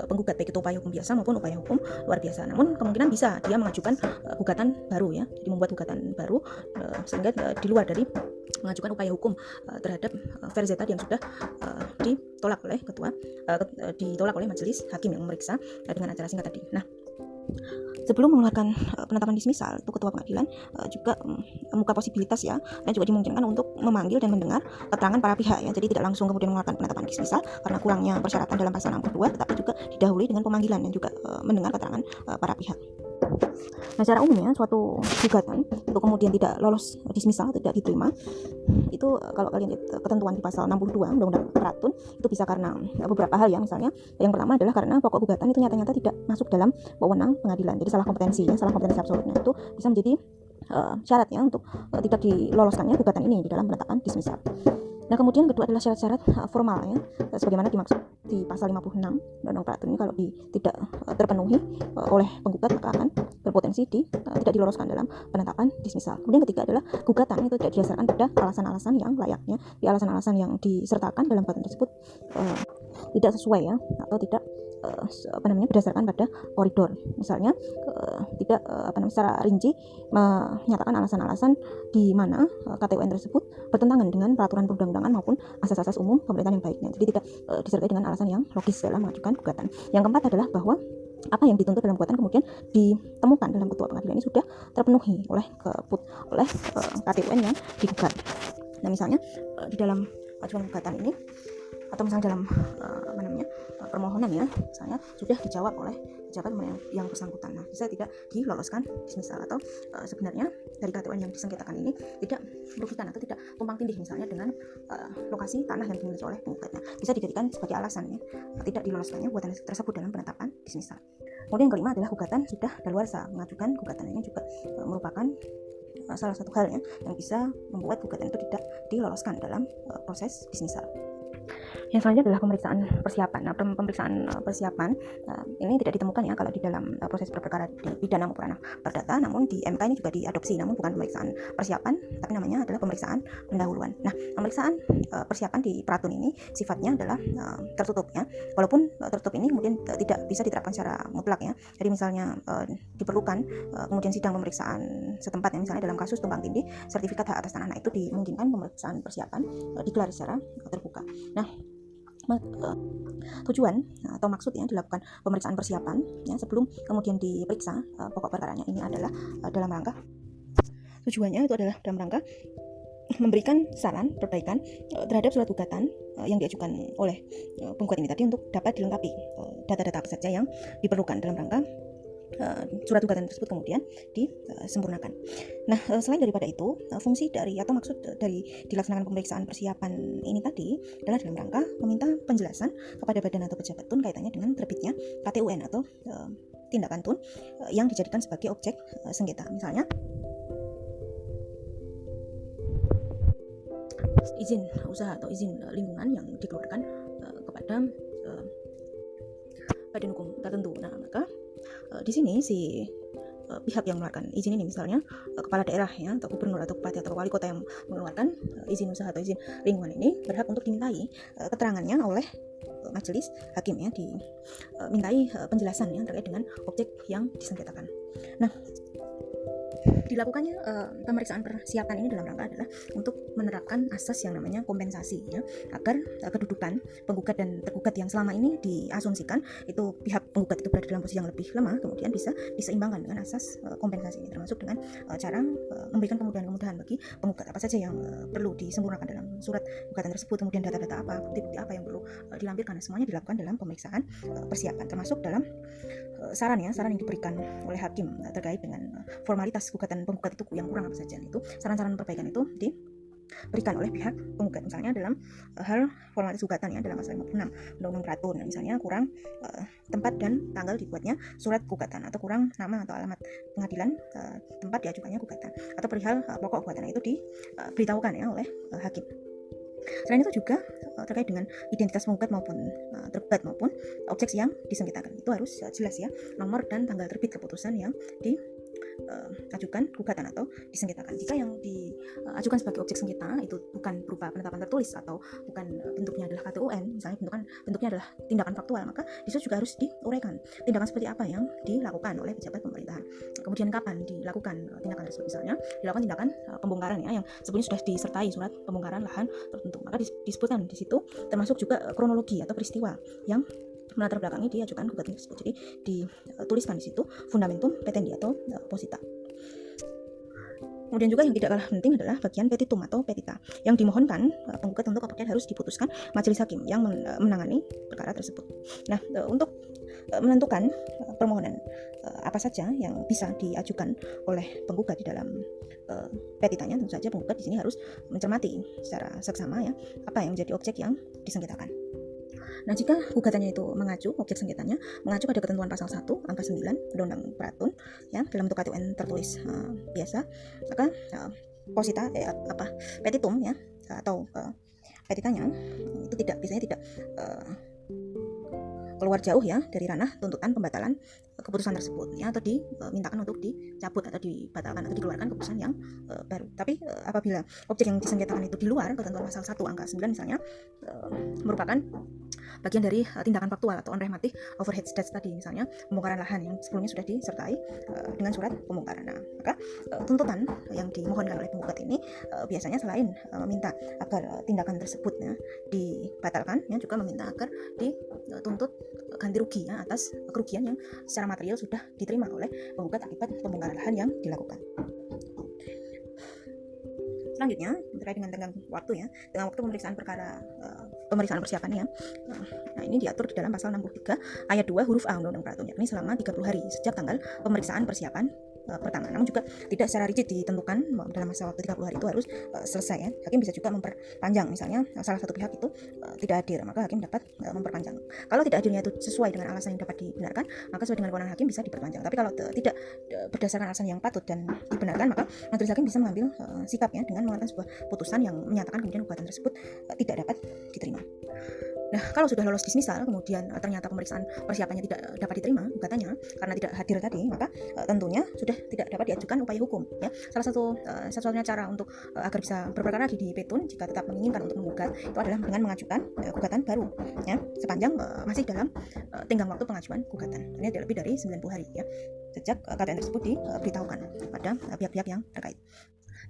penggugat, baik itu upaya hukum biasa maupun upaya hukum luar biasa. Namun kemungkinan bisa dia mengajukan gugatan baru ya, jadi membuat gugatan baru sehingga di luar dari mengajukan upaya hukum terhadap VRZ tadi yang sudah ditolak oleh ditolak oleh majelis hakim yang memeriksa dengan acara singkat tadi. Nah, sebelum mengeluarkan penetapan dismisal, itu ketua pengadilan juga membuka posibilitas ya, dan juga dimungkinkan untuk memanggil dan mendengar keterangan para pihak ya. Jadi tidak langsung kemudian mengeluarkan penetapan dismisal karena kurangnya persyaratan dalam pasal 62, tetapi juga didahului dengan pemanggilan dan juga mendengar keterangan para pihak. Nah, secara umumnya suatu gugatan itu kemudian tidak lolos dismisal, tidak diterima, itu kalau kalian lihat ketentuan di pasal 62 Undang-Undang Peratun, itu bisa karena beberapa hal ya. Misalnya yang pertama adalah karena pokok gugatan itu nyata-nyata tidak masuk dalam wewenang pengadilan, jadi salah kompetensi ya, salah kompetensi absolutnya itu bisa menjadi syarat ya untuk tidak diloloskannya gugatan ini di dalam penetapan dismisal. Nah, kemudian kedua adalah syarat-syarat formal ya, sebagaimana dimaksud di pasal 56 Undang-Undang Peratun ini. Kalau tidak terpenuhi oleh penggugat maka akan berpotensi tidak diloloskan dalam penetapan dismisal. Kemudian ketiga adalah gugatan itu tidak didasarkan pada alasan-alasan yang layaknya, di alasan-alasan yang disertakan dalam gugatan tersebut tidak sesuai ya, atau tidak berdasarkan pada koridor. Misalnya tidak secara rinci menyatakan alasan-alasan di mana KTUN tersebut bertentangan dengan peraturan perundang-undangan maupun asas-asas umum pemerintahan yang baiknya. Jadi tidak disertai dengan alasan yang logis dalam mengajukan gugatan. Yang keempat adalah bahwa apa yang dituntut dalam gugatan kemudian ditemukan dalam ketua pengadilan ini sudah terpenuhi oleh KTUN yang digugat. Nah, misalnya di dalam ajuan gugatan ini atau misalnya dalam permohonan ya, misalnya sudah dijawab oleh pejabat yang bersangkutan. Nah, bisa tidak diloloskan dismisal, atau sebenarnya dari KTUN yang disengketakan ini tidak merugikan atau tidak tumpang tindih misalnya dengan lokasi tanah yang dimiliki oleh penggugat. Nah, bisa dijadikan sebagai alasan ya, tidak diloloskannya gugatan tersebut dalam penetapan dismisal. Kemudian yang kelima adalah gugatan sudah daluarsa. Mengajukan gugatan ini juga merupakan salah satu hal ya, yang bisa membuat gugatan itu tidak diloloskan dalam proses dismisal. Yang selanjutnya adalah pemeriksaan persiapan. Nah, pemeriksaan persiapan ini tidak ditemukan ya kalau di dalam proses perkara di pidana maupun ranah perdata, namun di MK ini juga diadopsi, namun bukan pemeriksaan persiapan, tapi namanya adalah pemeriksaan pendahuluan. Nah, pemeriksaan persiapan di Peratun ini sifatnya adalah tertutup ya. Walaupun tertutup ini kemudian tidak bisa diterapkan secara mutlak ya. Jadi misalnya diperlukan kemudian sidang pemeriksaan setempat ya, misalnya dalam kasus tumpang tindih sertifikat hak atas tanah, nah itu dimungkinkan pemeriksaan persiapan digelar secara terbuka. Nah, tujuan atau maksudnya dilakukan pemeriksaan persiapan ya, sebelum kemudian diperiksa pokok perkaranya ini adalah dalam rangka tujuannya itu adalah dalam rangka memberikan saran perbaikan terhadap surat gugatan yang diajukan oleh penggugat ini tadi untuk dapat dilengkapi data-data apa saja yang diperlukan dalam rangka surat gugatan tersebut kemudian disempurnakan. Nah, selain daripada itu, fungsi dari atau maksud dari dilaksanakan pemeriksaan persiapan ini tadi adalah dalam rangka meminta penjelasan kepada badan atau pejabat tun kaitannya dengan terbitnya KTUN atau tindakan tun yang dijadikan sebagai objek sengketa. Misalnya izin usaha atau izin lingkungan yang dikeluarkan kepada badan hukum tertentu. Nah, maka di sini si pihak yang mengeluarkan izin ini, misalnya kepala daerah ya, atau gubernur atau bupati atau wali kota yang mengeluarkan izin usaha atau izin lingkungan ini, berhak untuk dimintai keterangannya oleh majelis hakim ya, dimintai penjelasan ya terkait dengan objek yang disengketakan. Nah, Dilakukannya pemeriksaan persiapan ini dalam rangka adalah untuk menerapkan asas yang namanya kompensasi, ya, agar kedudukan penggugat dan tergugat yang selama ini diasumsikan itu pihak penggugat itu berada dalam posisi yang lebih lemah kemudian bisa diseimbangkan dengan asas kompensasi ini, termasuk dengan cara memberikan kemudahan-kemudahan bagi penggugat apa saja yang perlu disempurnakan dalam surat gugatan tersebut, kemudian data-data apa, bukti-bukti apa yang perlu dilampirkan, semuanya dilakukan dalam pemeriksaan persiapan, termasuk dalam saran yang diberikan oleh hakim terkait dengan formalitas gugatan penggugat itu yang kurang apa saja. Itu saran-saran perbaikan itu diberikan oleh pihak penggugat, misalnya dalam hal formalitas gugatan, ya, dalam pasal 56 Undang-Undang Peratur, misalnya kurang tempat dan tanggal dibuatnya surat gugatan, atau kurang nama atau alamat pengadilan tempat diajukannya gugatan, atau perihal pokok gugatan itu diberitahukan, ya, oleh hakim. Selain itu juga terkait dengan identitas penggugat maupun tergugat maupun objek yang disengketakan itu harus jelas, ya, nomor dan tanggal terbit keputusan yang diajukan gugatan atau disengketakan. Jika yang diajukan sebagai objek sengketa itu bukan berupa penetapan tertulis atau bukan bentuknya adalah KTUN, misalnya bentuknya adalah tindakan faktual, maka disitu juga harus diuraikan tindakan seperti apa yang dilakukan oleh pejabat pemerintahan, kemudian kapan dilakukan tindakan tersebut. Misalnya dilakukan tindakan pembongkaran, ya, yang sebelumnya sudah disertai surat pembongkaran lahan tertentu, maka disebutkan di situ termasuk juga kronologi atau peristiwa yang melatar belakangi diajukan gugatan tersebut. Jadi dituliskan di situ fundamentum petendi atau posita. Kemudian juga yang tidak kalah penting adalah bagian petitum atau petita yang dimohonkan penggugat untuk apakah harus diputuskan majelis hakim yang menangani perkara tersebut. Nah, untuk menentukan permohonan apa saja yang bisa diajukan oleh penggugat di dalam petitanya, tentu saja penggugat di sini harus mencermati secara seksama, ya, apa yang menjadi objek yang disengketakan. Nah, jika gugatannya itu mengacu, objek sengketanya mengacu pada ketentuan pasal 1 angka 9 Undang-Undang Peratun, ya, dalam bentuk KTUN tertulis biasa, maka posita petitum, ya, atau petitanya itu biasanya tidak keluar jauh, ya, dari ranah tuntutan pembatalan keputusan tersebut, ya, atau dimintakan untuk dicabut atau dibatalkan atau dikeluarkan keputusan yang baru. Tapi apabila objek yang disengketakan itu di luar ketentuan pasal 1 angka 9 misalnya merupakan bagian dari tindakan faktual atau unrehmatif overhead stats tadi, misalnya pembongkaran lahan yang sebelumnya sudah disertai dengan surat pembongkaran. Nah, maka tuntutan yang dimohonkan oleh penggugat ini biasanya selain meminta agar tindakan tersebut, ya, dibatalkan, ya, juga meminta agar dituntut ganti rugi, ya, atas kerugian yang secara material sudah diterima oleh penggugat akibat pembongkaran lahan yang dilakukan. Selanjutnya terkait dengan tenggang waktu, ya, tenggang waktu pemeriksaan perkara pemeriksaan persiapan, ya. Nah, ini diatur di dalam pasal 63 ayat 2 huruf A Undang-Undang Peratur, yakni selama 30 hari sejak tanggal pemeriksaan persiapan pertama. Namun juga tidak secara rigid ditentukan dalam masa waktu 30 hari itu harus selesai, ya. Hakim bisa juga memperpanjang, misalnya salah satu pihak itu tidak hadir, maka hakim dapat memperpanjang. Kalau tidak hadirnya itu sesuai dengan alasan yang dapat dibenarkan, maka sesuai dengan kewenangan hakim bisa diperpanjang. Tapi kalau tidak berdasarkan alasan yang patut dan dibenarkan, maka majelis hakim bisa mengambil sikap, ya, dengan mengeluarkan sebuah putusan yang menyatakan kemudian gugatan tersebut tidak dapat diterima. Nah, kalau sudah lolos dismisal, kemudian ternyata pemeriksaan persiapannya tidak dapat diterima gugatannya karena tidak hadir tadi, maka tentunya sudah tidak dapat diajukan upaya hukum, ya. Salah satu-satunya cara untuk agar bisa berperkara lagi di petun jika tetap menginginkan untuk menggugat itu adalah dengan mengajukan gugatan baru, ya, sepanjang masih dalam tenggang waktu pengajuan gugatan. Ini lebih dari 90 hari, ya, sejak KTN tersebut diberitahukan pada pihak-pihak yang terkait.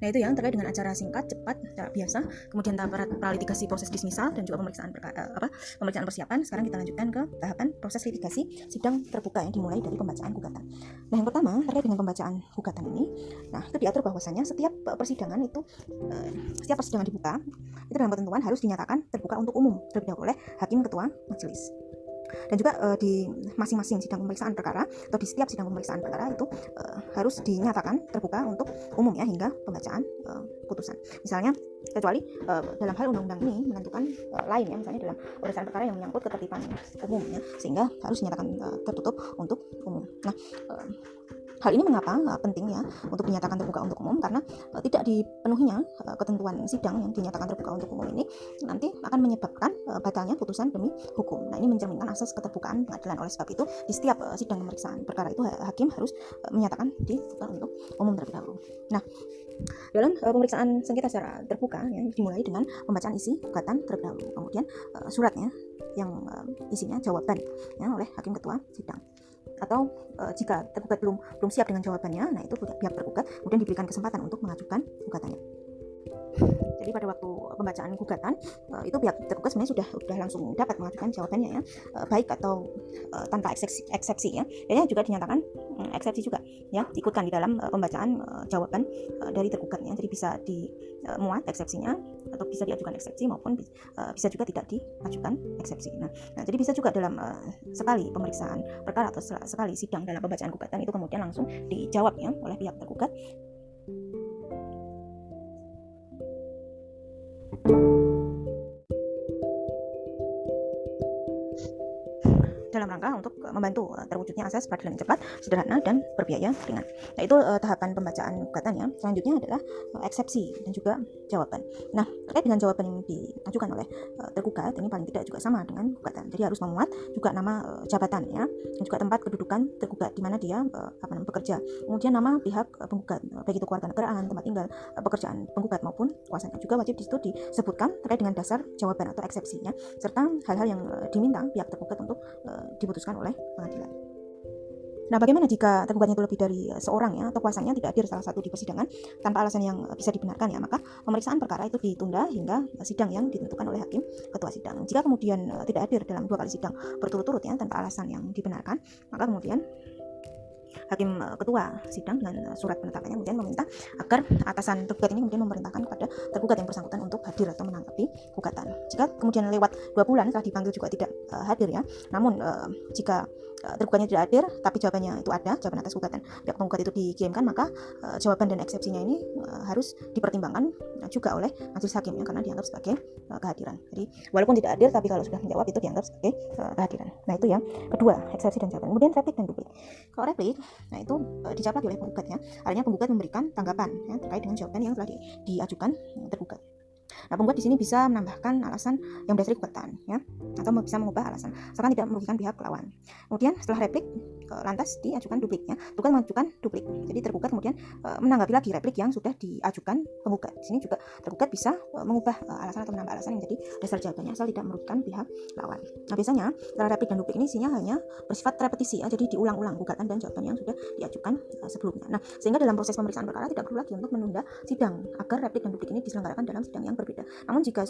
Nah, itu yang terkait dengan acara singkat, cepat, cara biasa, kemudian tahap pralitigasi proses dismisal dan juga pemeriksaan persiapan. Sekarang kita lanjutkan ke tahapan proses litigasi sidang terbuka yang dimulai dari pembacaan gugatan. Nah, yang pertama terkait dengan pembacaan gugatan ini, nah, itu diatur bahwasanya setiap persidangan dibuka itu dalam ketentuan harus dinyatakan terbuka untuk umum terlebih dahulu oleh hakim ketua majelis. Dan juga di masing-masing sidang pemeriksaan perkara atau di setiap sidang pemeriksaan perkara itu harus dinyatakan terbuka untuk umum, ya, hingga pembacaan putusan. Misalnya kecuali dalam hal undang-undang ini menentukan lain, ya, misalnya dalam pemeriksaan perkara yang menyangkut ketertiban umum, ya, sehingga harus dinyatakan tertutup untuk umum. Nah, hal ini mengapa penting, ya, untuk dinyatakan terbuka untuk umum, karena tidak dipenuhinya ketentuan sidang yang dinyatakan terbuka untuk umum ini nanti akan menyebabkan batalnya putusan demi hukum. Nah, ini mencerminkan asas keterbukaan pengadilan. Oleh sebab itu di setiap sidang pemeriksaan perkara itu hakim harus menyatakan dibuka untuk umum terlebih dahulu. Nah, dalam pemeriksaan sengketa secara terbuka, ya, dimulai dengan pembacaan isi gugatan terlebih dahulu, kemudian suratnya yang isinya jawaban, ya, oleh hakim ketua sidang. atau jika tergugat belum siap dengan jawabannya, nah itu pihak tergugat kemudian diberikan kesempatan untuk mengajukan gugatannya. Jadi pada waktu pembacaan gugatan itu pihak tergugat sebenarnya sudah langsung dapat mengajukan jawabannya ya, baik atau tanpa eksepsi ya. Dan juga dinyatakan eksepsi juga ya, diikutkan di dalam pembacaan jawaban dari tergugatnya. Jadi bisa dimuat eksepsinya atau bisa diajukan eksepsi maupun bisa juga tidak diajukan eksepsi. Nah, jadi bisa juga dalam sekali pemeriksaan perkara atau sekali sidang dalam pembacaan gugatan itu kemudian langsung dijawab ya oleh pihak tergugat. Dalam rangka untuk membantu terwujudnya asas peradilan yang cepat, sederhana, dan berbiaya ringan. Nah, itu tahapan pembacaan gugatannya. Selanjutnya adalah eksepsi dan juga jawaban. Nah, terkait dengan jawaban yang diajukan oleh tergugat, ini paling tidak juga sama dengan gugatan. Jadi harus memuat juga nama jabatannya, dan juga tempat kedudukan tergugat di mana dia bekerja. Kemudian nama pihak penggugat, baik itu kewarganegaraan, tempat tinggal, pekerjaan penggugat maupun kuasanya. Juga wajib di situ disebutkan terkait dengan dasar jawaban atau eksepsinya, serta hal-hal yang diminta pihak tergugat untuk diputuskan oleh pengadilan. Nah, bagaimana jika tergugatnya itu lebih dari seorang ya, atau kuasanya tidak hadir salah satu di persidangan tanpa alasan yang bisa dibenarkan ya, maka pemeriksaan perkara itu ditunda hingga sidang yang ditentukan oleh hakim ketua sidang. Jika kemudian tidak hadir dalam 2 kali sidang berturut-turut ya tanpa alasan yang dibenarkan, maka kemudian hakim ketua sidang dengan surat penetapannya kemudian meminta agar atasan tergugat ini kemudian memerintahkan kepada tergugat yang bersangkutan untuk hadir atau menanggapi gugatan. Jika kemudian lewat 2 bulan setelah dipanggil juga tidak hadir ya, namun jika tergugatnya tidak hadir tapi jawabannya itu ada, jawaban atas gugatan pihak penggugat itu dikirimkan, maka jawaban dan eksepsinya ini harus dipertimbangkan juga oleh majelis hakim ya, karena dianggap sebagai kehadiran. Jadi walaupun tidak hadir tapi kalau sudah menjawab itu dianggap sebagai kehadiran. Nah, itu yang kedua, eksepsi dan jawaban. Kemudian replik dan duplik. Kalau replik, nah itu dijawab lagi oleh penggugat ya. Artinya penggugat memberikan tanggapan ya, terkait dengan jawaban yang telah diajukan tergugat. Nah, penggugat di sini bisa menambahkan alasan yang berdasari gugatan ya, atau bisa mengubah alasan asalkan tidak merugikan pihak lawan. Kemudian setelah replik lantas diajukan dupliknya. Tergugat mengajukan duplik. Jadi tergugat kemudian menanggapi lagi replik yang sudah diajukan penggugat. Di sini juga tergugat bisa mengubah alasan atau menambah alasan yang menjadi dasar jawabannya asal tidak merugikan pihak lawan. Nah, biasanya setelah replik dan duplik ini isinya hanya bersifat repetisi ya, jadi diulang-ulang gugatan dan jawaban yang sudah diajukan sebelumnya. Nah, sehingga dalam proses pemeriksaan perkara tidak perlu lagi untuk menunda sidang agar replik dan duplik ini diselenggarakan dalam sidang yang berbeda. Namun jika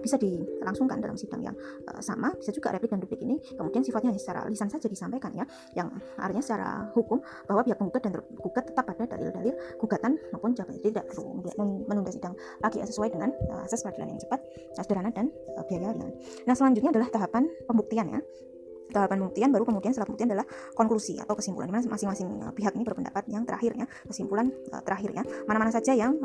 bisa dilangsungkan dalam sidang yang sama, bisa juga replik dan duplik ini kemudian sifatnya hanya secara lisan saja disampaikan ya, yang artinya secara hukum bahwa pihak penggugat dan tergugat tetap pada dalil-dalil gugatan maupun jawaban. Jadi tidak perlu menunda sidang lagi ya, sesuai dengan asas peradilan yang cepat, sederhana, dan biaya ringan. Nah, selanjutnya adalah tahapan pembuktian ya. Tahapan pembuktian baru kemudian setelah pembuktian adalah konklusi atau kesimpulan, dimana masing-masing pihak ini berpendapat yang terakhirnya, kesimpulan terakhirnya mana-mana saja yang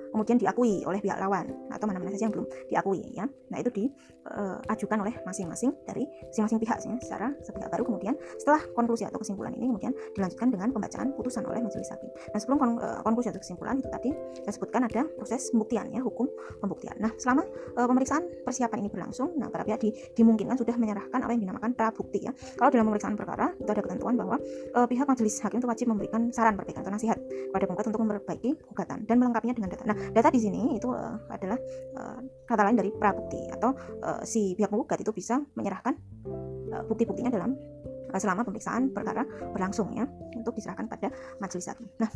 kemudian diakui oleh pihak lawan atau mana-mana saja yang belum diakui ya. Nah, itu diajukan oleh masing-masing dari masing-masing pihak ya, secara sepihak. Baru kemudian setelah konklusi atau kesimpulan ini kemudian dilanjutkan dengan pembacaan putusan oleh majelis hakim. Dan sebelum konklusi atau kesimpulan itu tadi saya sebutkan ada proses pembuktian ya, hukum pembuktian. Nah, selama pemeriksaan persiapan ini berlangsung, nah para pihak dimungkinkan sudah menyerahkan apa yang dinamakan prabukti ya. Kalau dalam pemeriksaan perkara itu ada ketentuan bahwa pihak majelis hakim itu wajib memberikan saran perbaikan atau nasihat kepada penggugat untuk memperbaiki gugatan dan melengkapinya dengan data. Nah, data di sini itu adalah kata lain dari prabukti, atau si pihak penggugat itu bisa menyerahkan bukti-buktinya dalam selama pemeriksaan perkara berlangsung ya, untuk diserahkan pada majelis hakim. Nah,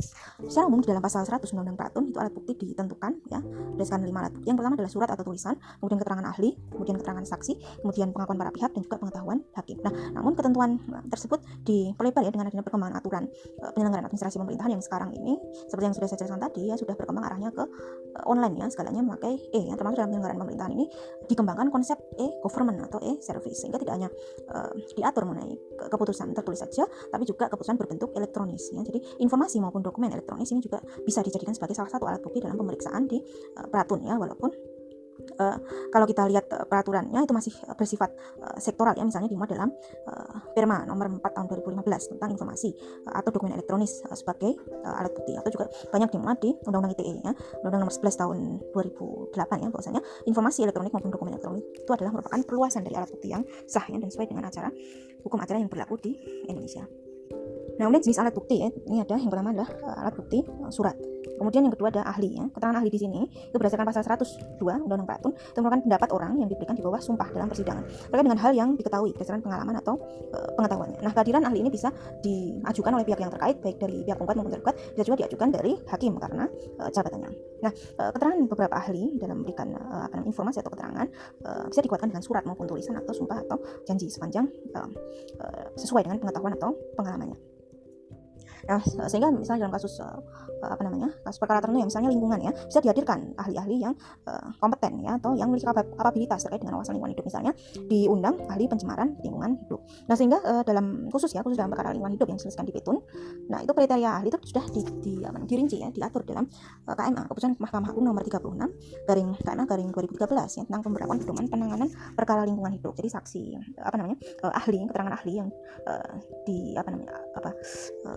secara umum di dalam pasal 100 Undang-Undang Peratun itu alat bukti ditentukan ya berdasarkan 5 alat bukti. Yang pertama adalah surat atau tulisan, kemudian keterangan ahli, kemudian keterangan saksi, kemudian pengakuan para pihak, dan juga pengetahuan hakim. Nah, namun ketentuan tersebut diperlebar ya dengan adanya perkembangan aturan penyelenggaraan administrasi pemerintahan yang sekarang ini seperti yang sudah saya jelaskan tadi ya, sudah berkembang arahnya ke online ya, segalanya memakai ya, termasuk dalam penyelenggaraan pemerintahan ini dikembangkan konsep e-government atau e-service, sehingga tidak hanya diatur mengenai keputusan tertulis saja, tapi juga keputusan berbentuk elektronis ya. Jadi informasi maupun dokumen elektronis ini juga bisa dijadikan sebagai salah satu alat bukti dalam pemeriksaan di Peratun ya, walaupun kalau kita lihat peraturannya itu masih bersifat sektoral ya, misalnya dimuat dalam Perma nomor 4 tahun 2015 tentang informasi atau dokumen elektronis sebagai alat bukti, atau juga banyak dimuat di Undang-Undang ITE ya, Undang-Undang nomor 11 tahun 2008 ya, bahwasanya informasi elektronik maupun dokumen elektronik itu adalah merupakan perluasan dari alat bukti yang sah ya, dan sesuai dengan hukum acara yang berlaku di Indonesia. Nah, kemudian jenis alat bukti ya, ini ada yang pertama adalah alat bukti surat. Kemudian yang kedua ada ahli ya. Keterangan ahli di sini itu berdasarkan pasal 102 Undang-Undang Peratun itu merupakan pendapat orang yang diberikan di bawah sumpah dalam persidangan terkait dengan hal yang diketahui berdasarkan pengalaman atau pengetahuannya. Nah, kehadiran ahli ini bisa diajukan oleh pihak yang terkait baik dari pihak penggugat maupun tergugat, bisa juga diajukan dari hakim karena jabatannya. Nah, keterangan beberapa ahli dalam memberikan informasi atau keterangan bisa dikuatkan dengan surat maupun tulisan atau sumpah atau janji sepanjang sesuai dengan pengetahuan atau pengalamannya. Nah, sehingga misalnya dalam kasus kasus perkara tertentu ya, misalnya lingkungan ya, bisa dihadirkan ahli-ahli yang kompeten ya, atau yang memiliki kapabilitas terkait dengan wawasan lingkungan hidup, misalnya diundang ahli pencemaran lingkungan hidup. Nah, sehingga khusus dalam perkara lingkungan hidup yang diselesaikan di Petun, nah itu kriteria ahli itu sudah dirinci ya, diatur dalam KMA, Keputusan Mahkamah Agung nomor 36 KMA 2013 ya, tentang pemberlakuan pedoman penanganan perkara lingkungan hidup. Jadi saksi ahli, keterangan ahli yang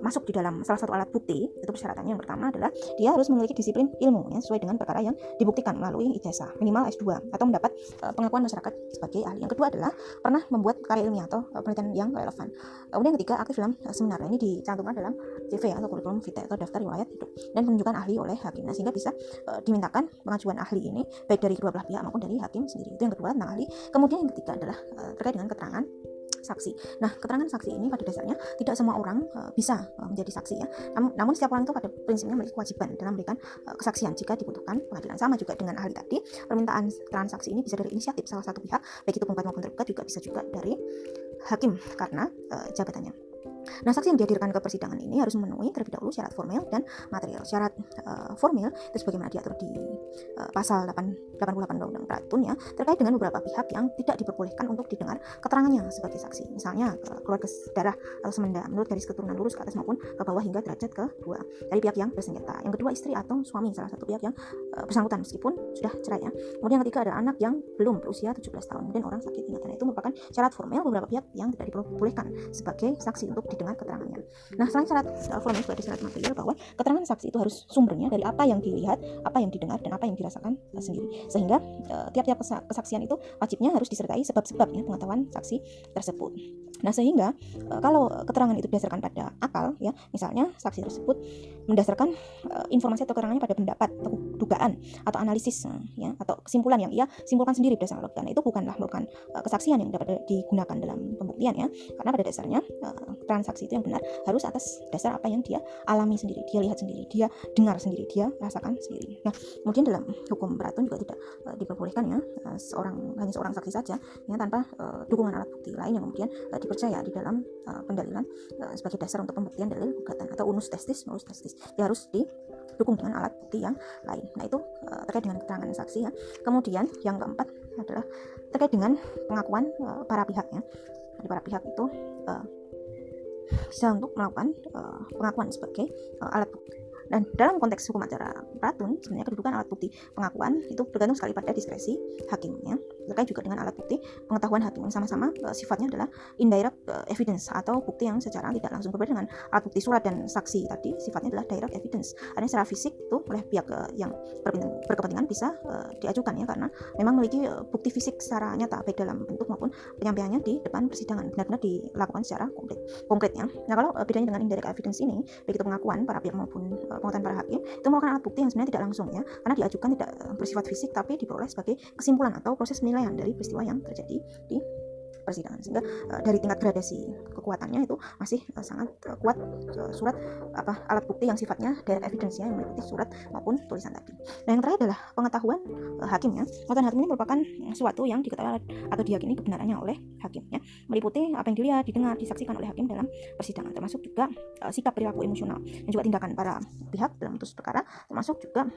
masuk di dalam salah satu alat bukti, itu persyaratannya yang pertama adalah dia harus memiliki disiplin ilmu ya, sesuai dengan perkara yang dibuktikan melalui ijazah minimal S2 atau mendapat pengakuan masyarakat sebagai ahli. Yang kedua adalah pernah membuat karya ilmiah atau penelitian yang relevan. Kemudian yang ketiga, aktif dalam seminar. Ini dicantumkan dalam CV atau kurikulum vitae atau daftar riwayat hidup dan penunjukan ahli oleh hakim. Nah, sehingga bisa dimintakan pengajuan ahli ini baik dari kedua belah pihak maupun dari hakim sendiri. Itu yang kedua tentang ahli. Kemudian yang ketiga adalah terkait dengan keterangan saksi. Nah, keterangan saksi ini pada dasarnya tidak semua orang bisa menjadi saksi ya. Namun setiap orang itu pada prinsipnya memiliki kewajiban dalam memberikan kesaksian jika dibutuhkan pengadilan. Sama juga dengan ahli tadi, permintaan keterangan saksi ini bisa dari inisiatif salah satu pihak, baik itu penggugat maupun tergugat, juga bisa juga dari hakim karena jabatannya. Nah, saksi yang dihadirkan ke persidangan ini harus memenuhi terlebih dahulu syarat formil dan material. Syarat formil itu sebagaimana diatur di pasal 88 Undang-Undang Peratun ya, terkait dengan beberapa pihak yang tidak diperbolehkan untuk didengar keterangannya sebagai saksi. Misalnya keluarga darah atau semenda menurut garis keturunan lurus ke atas maupun ke bawah hingga derajat kedua dari pihak yang bersenjata. Yang kedua, istri atau suami salah satu pihak yang bersangkutan meskipun sudah cerai ya. Kemudian yang ketiga ada anak yang belum berusia 17 tahun. Kemudian orang sakit ingatan. Itu merupakan syarat formil beberapa pihak yang tidak diperbolehkan sebagai saksi untuk didengar keterangannya. Nah, selain syarat formil juga ada syarat material bahwa keterangan saksi itu harus sumbernya dari apa yang dilihat, apa yang didengar, dan apa yang dirasakan sendiri. Sehingga tiap-tiap kesaksian itu wajibnya harus disertai sebab-sebabnya pengetahuan saksi tersebut. Nah, sehingga kalau keterangan itu berdasarkan pada akal ya, misalnya saksi tersebut mendasarkan informasi atau keterangannya pada pendapat atau dugaan atau analisis ya, atau kesimpulan yang ia simpulkan sendiri berdasarkan logika. Nah, itu bukanlah merupakan kesaksian yang dapat digunakan dalam pembuktian ya, karena pada dasarnya keterangan saksi itu yang benar harus atas dasar apa yang dia alami sendiri, dia lihat sendiri, dia dengar sendiri, dia rasakan sendiri. Nah, kemudian dalam hukum Peratun juga tidak diperbolehkan ya hanya seorang saksi saja ya, tanpa dukungan alat bukti lain yang kemudian dipercaya di dalam pendalilan sebagai dasar untuk pembuktian dalil gugatan atau unus testis. Dia harus didukung dengan alat bukti yang lain. Nah, itu terkait dengan keterangan saksi ya. Kemudian yang keempat adalah terkait dengan pengakuan para pihak ya. Jadi para pihak itu bisa untuk melakukan pengakuan sebagai alat bukti. Dan dalam konteks hukum acara Peratun, sebenarnya kedudukan alat bukti pengakuan itu bergantung sekali pada diskresi hakimnya, terkait juga dengan alat bukti pengetahuan hakim yang sama-sama sifatnya adalah indirect evidence atau bukti yang secara tidak langsung. Berbeda dengan alat bukti surat dan saksi tadi, sifatnya adalah direct evidence. Artinya secara fisik itu oleh pihak yang berkepentingan bisa diajukan ya, karena memang memiliki bukti fisik secara nyata baik dalam bentuk maupun penyampaiannya di depan persidangan, benar-benar dilakukan secara konkret ya. Nah, kalau bedanya dengan indirect evidence ini, baik itu pengakuan para pihak maupun pengetahuan para hakim, itu merupakan alat bukti yang sebenarnya tidak langsung ya, karena diajukan tidak bersifat fisik tapi diperoleh sebagai kesimpulan atau proses penilaian dari peristiwa yang terjadi di persidangan. Sehingga dari tingkat gradasi kekuatannya itu masih sangat kuat surat alat bukti yang sifatnya direct evidence ya, yang meliputi surat maupun tulisan tadi. Nah, yang terakhir adalah pengetahuan hakim ya. Pengetahuan hakim ini merupakan sesuatu yang diketahui atau diyakini kebenarannya oleh hakim ya, meliputi apa yang dilihat, didengar, disaksikan oleh hakim dalam persidangan, termasuk juga sikap perilaku emosional dan juga tindakan para pihak dalam memutus perkara, termasuk juga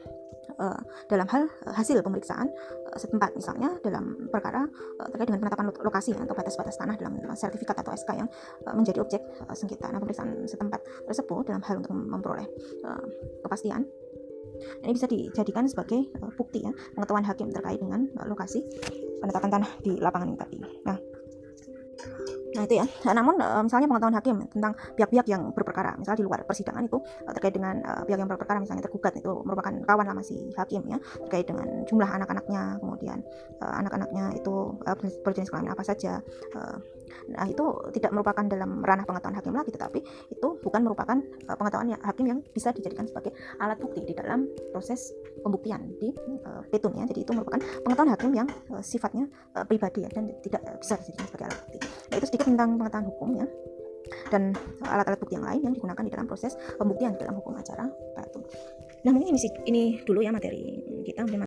dalam hal hasil pemeriksaan setempat, misalnya dalam perkara terkait dengan penetapan lokasi atau batas-batas tanah dalam sertifikat atau SK yang menjadi objek sengketa. Nah, pemeriksaan setempat tersebut dalam hal untuk memperoleh kepastian ini bisa dijadikan sebagai bukti ya, pengetahuan hakim terkait dengan lokasi penetapan tanah di lapangan ini tadi. Nah itu ya. Namun misalnya pengetahuan hakim tentang pihak-pihak yang berperkara, misalnya di luar persidangan itu terkait dengan pihak yang berperkara, misalnya tergugat itu merupakan kawan lama si hakim ya, terkait dengan jumlah anak-anaknya, kemudian anak-anaknya itu berjenis kelamin apa saja. Nah itu tidak merupakan dalam ranah pengetahuan hakim lagi, tetapi itu bukan merupakan pengetahuan hakim yang bisa dijadikan sebagai alat bukti di dalam proses pembuktian di petun ya. Jadi itu merupakan pengetahuan hakim yang sifatnya pribadi ya, dan tidak bisa dijadikan sebagai alat bukti. Nah, itu sedikit tentang pengetahuan hukum ya, dan alat-alat bukti yang lain yang digunakan di dalam proses pembuktian di dalam hukum acara petun. Nah mungkin ini dulu ya materi kita, mungkin